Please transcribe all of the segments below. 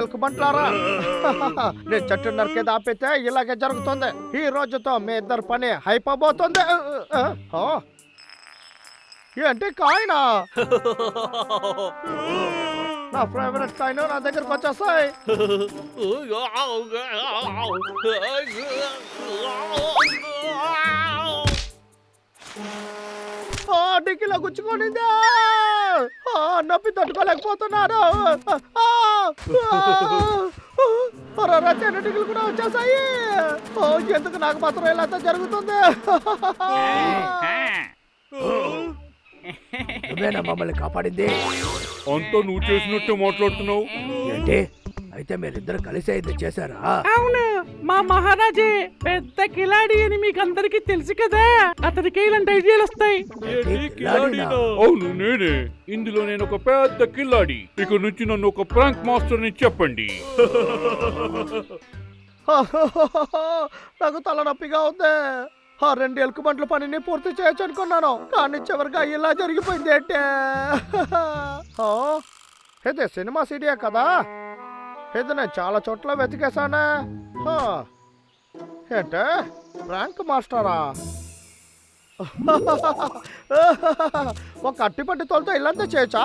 ఎలుకబంట్లారా, నేను చెట్టు నరికేది ఆపితే ఇలాగే జరుగుతుంది. ఈ రోజుతో మీ ఇద్దరు పని అయిపోబోతుంది. ఏంటి కాయినా? నా ఫేవరెట్ కాయిన్ నా దగ్గరకు వచ్చేస్తాయి. డిక్కీలో గుచ్చుకోనిందా, నొప్పి తట్టుకోలేకపోతున్నాను. చెన్నటికలు కూడా వచ్చేసాయి. ఎందుకు నాకు మాత్రం ఇలా జరుగుతుంది? నువ్వేనా మమ్మల్ని కాపాడింది? అంతా నువ్వు చేసినట్టు మాట్లాడుతున్నావు ఏంటి? అయితే మీరిద్దరు కలిసి అయితే చేశారా? అవును, మా మహారాజే పెద్ద కిలాడి అని మీకు అందరికి తెలుసు కదా. అతనికి ఇలాంటి ఐడియాలు వస్తాయి. అవును, నేనే. ఇందులో నేను ఒక పెద్ద కిల్లాడి. ఇక నుంచి నన్ను ఒక ప్రాంక్ మాస్టర్ ని చెప్పండి. నాకు తలనొప్పిగా ఉంది. 2 ఎలుకబంట్ల పనిని పూర్తి చేయొచ్చు అనుకున్నాను, కానీ చివరిగా ఇలా జరిగిపోయింది. ఏంటే ఇది సినిమా సీడియా కదా? ఇది నేను చాలా చోట్ల వెతికేశానే. ఏంటే ప్రాంక్ మాస్టరా? ఒక అట్టిపట్టి తోలుతో ఇల్లంతా చేయొచ్చా?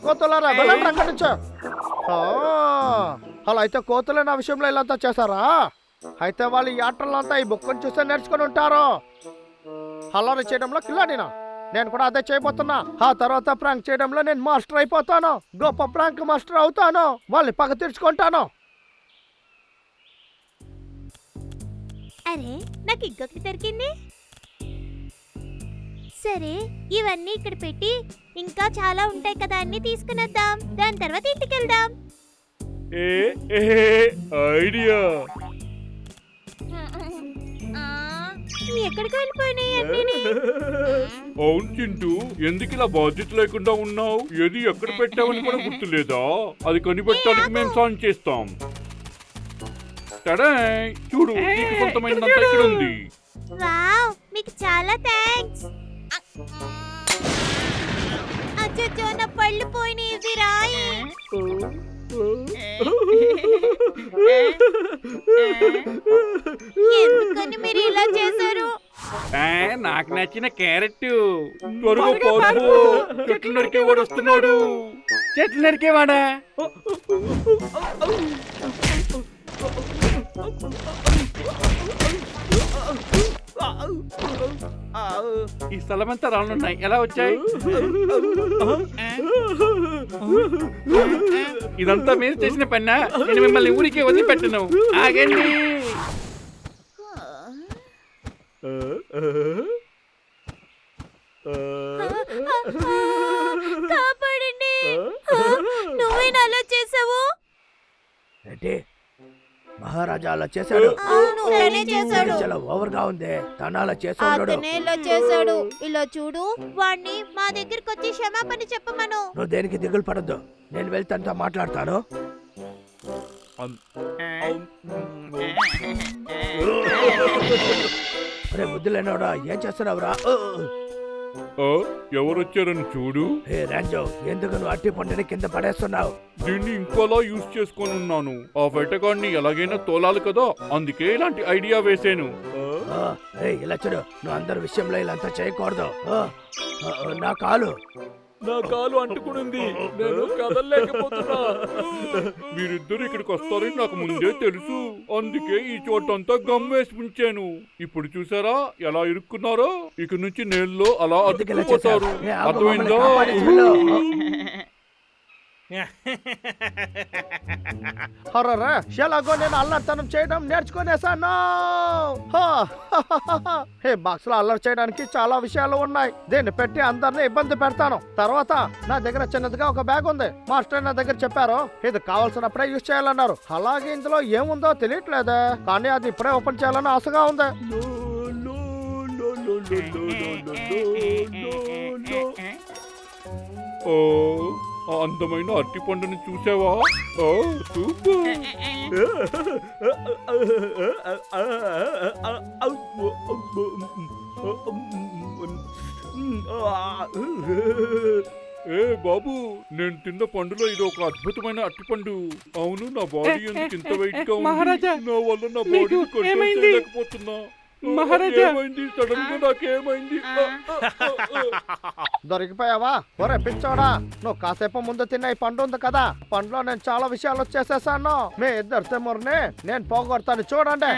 కోతులారా వెళ్ళండి అక్కడి నుంచో. అలా అయితే కోతులే నా విషయంలో ఇల్లంతా చేశారా? అయితే వాళ్ళు ఈ ఆటలంతా ఈ బుక్కను చూస్తే నేర్చుకుని ఉంటారు. అల్లరి చేయడంలో కిల్లాడినా, నేను కూడా అదే చేయబోతున్నా. ఆ తర్వాత ప్రాంక్ చేయడంలో నేను మాస్టర్ అయిపోతాను. గొప్ప ప్రాంక్ మాస్టర్ అవుతాను. వాళ్ళని పగ తీర్చుకుంటాను. అరే, నాకు ఇంకొకటి దొరికింది. సరే, ఇవన్నీ ఇక్కడ పెట్టి ఇంకా చాలా ఉంటాయి కదా, అన్ని తీసుకునేద్దాం. దాని తర్వాత ఇంటికి వెళ్దాం. ఐడియా. ఎక్కడికి వెళ్ళిపోయినాయి అన్నీ? అవును చింటూ, ఎందుకు ఇలా బాధ్యత లేకుండా ఉన్నావు? ఏది ఎక్కడ పెట్టావని కూడా గుర్తులేదా? అది కనిపెట్టడానికి మేము సాయం చేస్తాం. చూడు, నీకు సొంతమైనంత ఇక్కడ ఉంది. వావ్, మీకు చాలా థాంక్స్. అచ్చచ్చో, నా పళ్ళు పోయినాయి. ఇది రాయి. ఎందుకని మీరు ఇలా చేశారు? నాకు నచ్చిన క్యారెట్. చెట్లు నరికేవాడు వస్తున్నాడు. చెట్లు నరికేవాడా? ఈ స్థలం అంతా రాళ్ళున్నాయి, ఎలా వచ్చాయి? ఇదంతా మీరు చేసిన పన్నా? నేను మిమ్మల్ని ఊరికే వదిలిపెట్టను. ఆగండి. కాపాడండి. నువ్వేనా అలా చేసావు? మహారాజా అలా చేశాడు. చాలా ఓవర్ గా ఉంది. తన అలా చేశాడు. ఇలా చూడు, వాణ్ణి మా దగ్గరికి వచ్చి క్షమాపణ చెప్పమను. నువ్వు దేనికి దిగులు పడద్దు, నేను వెళ్తే అంతా మాట్లాడతాను. అరే బుద్ధులేనోడా, ఏం చేస్తున్నావురా? ఎవరొచ్చారని చూడు. రాంజో, ఎందుకు నువ్వు అట్టి పండుని కింద పడేస్తున్నావు? దీన్ని ఇంకోలా యూజ్ చేసుకొని ఉన్నాను. ఆ వేటగాడిని ఎలాగైనా తోలాలి కదా, అందుకే ఇలాంటి ఐడియా వేసాను. ఇలా చూడు, నువ్వు అందరి విషయంలో ఇలా అంతా చేయకూడదు. నా కాలు అంటుకునింది, నేను కదలలేకపోతున్నా. మీరిద్దరు ఇక్కడికి వస్తారని నాకు ముందే తెలుసు, అందుకే ఈ చోటంతా గమ్మేసి ఉంచాను. ఇప్పుడు చూసారా ఎలా ఇరుక్కున్నారో? ఇక నుంచి నేల్లో అలా అతుక్కుపోతారు. అర్థమైందా? ఎలాగో నేను అల్లరితనం చేయడం నేర్చుకునేసాను. బాక్స్ లో అల్లరి చేయడానికి చాలా విషయాలు ఉన్నాయి. దీన్ని పెట్టి అందరిని ఇబ్బంది పెడతాను. తర్వాత నా దగ్గర చిన్నదిగా ఒక బ్యాగ్ ఉంది. మాస్టర్ నా దగ్గర చెప్పారు, ఇది కావాల్సినప్పుడే యూజ్ చేయాలన్నారు. అలాగే ఇందులో ఏముందో తెలియట్లేదే, కానీ అది ఇప్పుడే ఓపెన్ చేయాలని ఆశగా ఉంది. అందమైన అరటి పండుని చూసావా? సూపర్. ఏ బాబు, నేను తిన్న పండులో ఇది ఒక అద్భుతమైన అట్టిపండు. అవును, నా బాడీ ఎందుకు ఇంత వెయిట్ గా ఉంది? మహారాజా, నా వల్ల నా మీకు బాడీ కంట్రోల్ ఏమైంది? చేయలేకపోతున్నా. మహారాజా. ఏమైంది? సడన్ గా నాకేమైంది? దొరికిపోయావా? ఒరే పిచ్చోడా, నువ్వు కాసేపు ముందు తిన్న ఈ పండు ఉంది కదా, పండులో నేను చాలా విషయాలు చేసేసాను. మీ ఇద్దరు తిమ్మురిని నేను పోగొడతాను, చూడండి.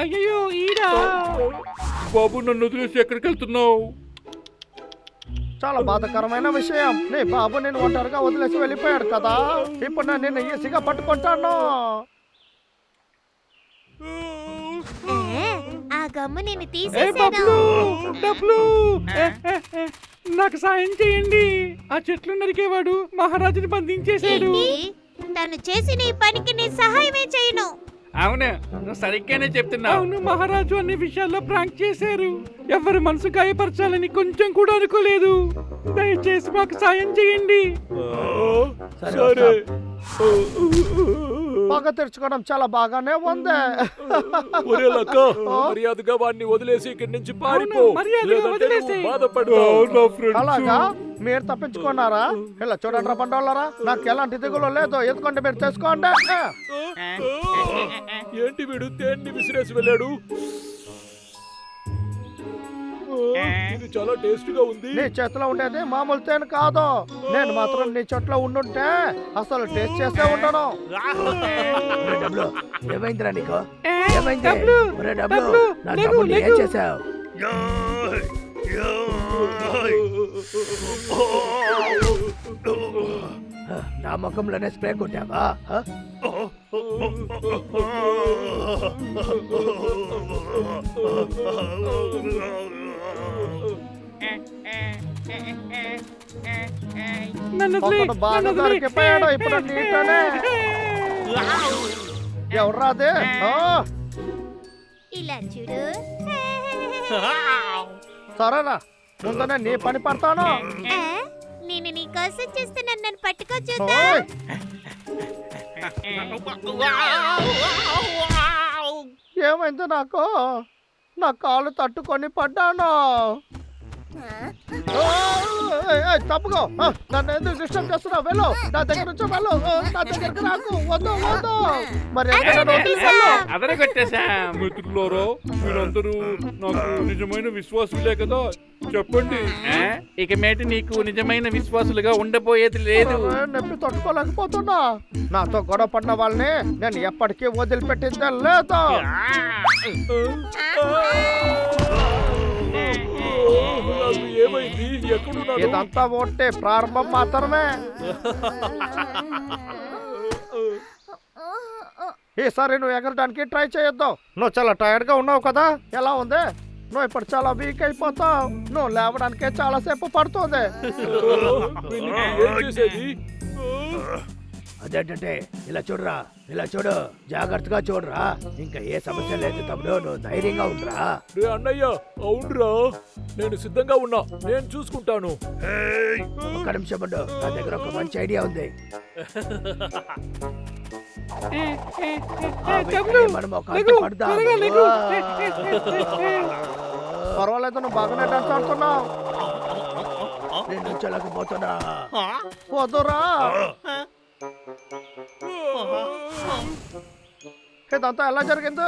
అయ్యో ఈడా. బాబు, నన్ను వదిలేసి ఎక్కడికి వెళ్తున్నావు? చాలా బాధాకరమైన విషయం. నీ బాబు నేను ఒంటరిగా వదిలేసి వెళ్ళిపోయాడు కదా, ఇప్పుడు నేను నిన్ను ఈజీగా పట్టుకుంటాను. ఆ గమ్ము నేను ఏ తీసేసాను. బబ్లు, డబ్లు, నాకు సాయం చేయండి. ఆ చెట్లు నరికేవాడు మహారాజుని బంధించేశాడు. ఏంటి? తను చేసిన ఈ పనికి నేను సహాయమే చేయను. అవును, నువ్వు సరిగ్గానే చెప్తున్నావు. అవును, మహారాజు అన్ని విషయాల్లో ప్రాంక్ చేశారు. ఎవరి మనసు గాయపరచాలని కొంచెం కూడా అనుకోలేదు. దయచేసి మాకు సాయం చేయండి. సరే. పగ తెరుచుకోవడం చాలా బాగానే ఉంది. ఒరే లక్క, మర్యాదగా వాడిని వదిలేసి ఇక్కడి నుంచి పారిపో. అవును, మర్యాదగా లేదంటే వదిలేసి. నువ్వు బాధపడతావు. నా ఫ్రెండ్స్. అలాగా మీరు తప్పించుకున్నారా? ఇలా చూడండి పండోళ్ళరా, నాకు ఎలాంటి దిగులు లేదు. ఎందుకంటే మీరు తెలుసుకోండి. ఏంటి వీడు తేన్ని విసిరేసి వెళ్ళాడు? ఇది చాలా టేస్ట్ గా ఉంది. నీ చేతిలో ఉండేది మామూలు తేనె కాదు. నేను మాత్రం నీ చెట్లో ఉండుంటే అసలు టేస్ట్ చేస్తే ఉండను. ఏమైందిరా నీకు? ఏ, ఏమైంది? డబ్లు, ఒరే డబ్లు, డబ్లు, నా లేగు, డబ్బుని ఏం లేగు. చేసావు? నా ముఖంలోనే స్ప్రే కొట్టావా? నన్ను వదిలేయ్, ఒకడు బాగా నన్ను వదిలేయ్. దొరికిపోయాడు. ఇప్పుడు నీతోనే. ఎవర్రా అదే? ఇలా చూడు. సరేనా, ముందునే నీ పని పడతాను. ఆ, నేను నీ కోసం చూస్తున్నాను, నన్ను పట్టుకో చూద్దాం. ఓయ్, ఏమైంది నాకు? నా కాలు తట్టుకొని పడ్డాను. తప్పుకో, నన్ను ఎందుకు డిస్టర్బ్ చేస్తున్నావు? వెళ్ళు, నా దగ్గర నుంచి వెళ్ళు. నా దగ్గరికి రాకు, వద్దు వద్దు. మరి అదరే కొట్టేశాం. మిత్రులారా, మీరందరూ నాకు నిజమైన విశ్వాసులే కదా, చెప్పండి. ఇక మేటి నీకు నిజమైన విశ్వాసులుగా ఉండబోయేది లేదు. నొప్పి తట్టుకోలేకపోతున్నా. నాతో గొడవ పడిన వాళ్ళని నేను ఎప్పటికీ వదిలిపెట్టిందే లేదు. నాకు ఏమైంది? ఎక్కడున్నాడు? ఇదంతా ఒకటే ప్రారంభం మాత్రమే. ఈసారి నువ్వు ఎగరడానికి ట్రై చేయొద్దు. నువ్వు చాలా టైర్డ్ గా ఉన్నావు కదా, ఎలా ఉంది? నువ్వు ఇప్పుడు చాలా వీక్ అయిపోతావు. నువ్వు లేవడానికే చాలా సేపు పడుతుంది. వీళ్ళకి ఏం చేసేది? అదేంటంటే ఇలా చూడరా, ఇలా చూడు, జాగ్రత్తగా చూడరా. ఇంకా ఏ సమస్య లేదు తమ్ముడు, నువ్వు ధైర్యంగా ఉండరా. రే అన్నయ్య, అవునరా, నేను సిద్ధంగా ఉన్నా, నేను చూసుకుంటాను. ఒక్క నిమిషం ఉండు, నా దగ్గర ఒక మంచి ఐడియా ఉంది. ఆ వెంటనే మనం ఒక ఆట పడదాం. పర్వాలేదు, నువ్వు బాగానే డాన్స్ ఆడుతున్నావు. నేను నుంచోలేకపోతున్నా. వద్దురా, ఇదంతా ఎలా జరిగింది?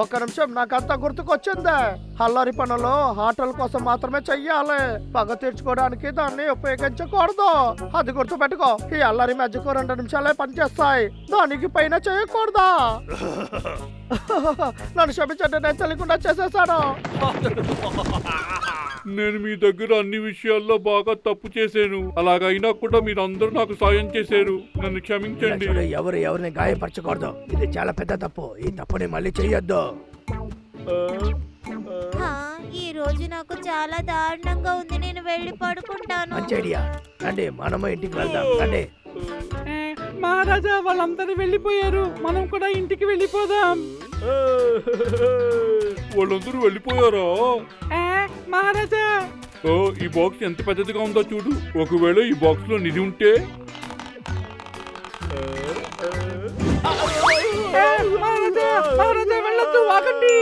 ఒక్క నిమిషం, నాకంతా గుర్తుకొచ్చింది. అల్లరి పనులు ఆటల కోసం మాత్రమే చెయ్యాలి. పగ తీర్చుకోవడానికి దాన్ని ఉపయోగించకూడదు. అది గుర్తు పెట్టుకో. ఈ అల్లరి మధ్యకు 2 నిమిషాలే పనిచేస్తాయి, దానికి పైన చేయకూడదా? నన్ను క్షమించండి, నేను తెలియకుండా చేసేసాను. నేను మీ దగ్గర అన్ని విషయాల్లో బాగా తప్పు చేశాను. అలాగైనా కూడా మీరందరూ నాకు సాయం చేశారు. నన్ను ఇలా క్షమించండి. చూడు, ఎవరిని గాయపరచకూడదు. ఇది చాలా పెద్ద తప్పు. ఈ తప్పుని మళ్ళీ చెయ్యొద్దు. ఈ రోజు నాకు చాలా దారుణంగా ఉంది, నేను వెళ్ళి పడుకుంటాను. మంచి ఐడియా. రండి, మనము ఇంటికి వెళ్దాం. రండి. మహారాజా, వాళ్ళందరూ వెళ్ళిపోయారు. మనం కూడా ఇంటికి వెళ్ళిపోదాం. వాళ్ళందరూ వెళ్ళిపోయారా? మహారాజా, ఈ బాక్స్ ఎంత పెద్దదిగా ఉందో చూడు. ఒకవేళ ఈ బాక్స్ లో నిధి ఉంటే ఆగండి